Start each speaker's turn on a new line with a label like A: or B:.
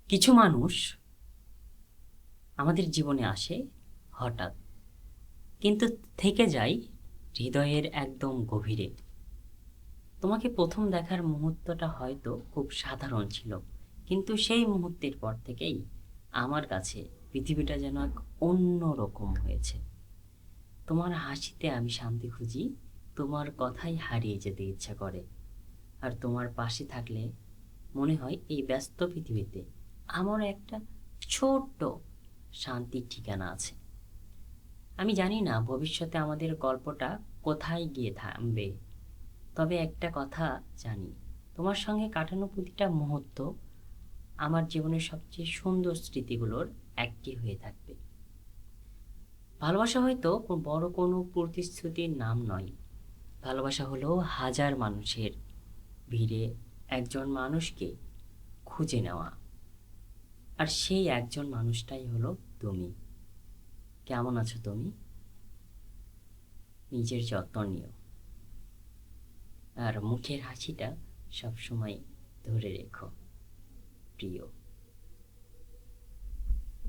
A: কিছু মানুষ আমাদের জীবনে আসে হঠাৎ, কিন্তু থেকে যায় হৃদয়ের একদম গভীরে। তোমাকে প্রথম দেখার মুহূর্তটা হয়তো খুব সাধারণ ছিল, কিন্তু সেই মুহূর্তের পর থেকেই আমার কাছে পৃথিবীটা যেন এক অন্য রকম হয়েছে। তোমার হাসিতে আমি শান্তি খুঁজি, তোমার কথাই হারিয়ে যেতে ইচ্ছা করে। আর তোমার পাশে থাকলে মনে হয় এই ব্যস্ত পৃথিবীতে আমার একটা ছোট্ট শান্তির ঠিকানা আছে। আমি জানি না ভবিষ্যতে আমাদের গল্পটা কোথায় গিয়ে থামবে, তবে একটা কথা জানি, তোমার সঙ্গে কাটানো প্রতিটা মুহূর্ত আমার জীবনের সবচেয়ে সুন্দর স্মৃতিগুলোর একটি হয়ে থাকবে। ভালোবাসা হয়তো বড় কোনো প্রতিশ্রুতির নাম নয়। ভালোবাসা হলো হাজার মানুষের ভিড়ে একজন মানুষকে খুঁজে নেওয়া, আর সেই একজন মানুষটাই হলো তুমি। কেমন আছো তুমি? নিজের যত্ন নিও, আর মুখের হাসিটা সবসময় ধরে রেখো, প্রিয়।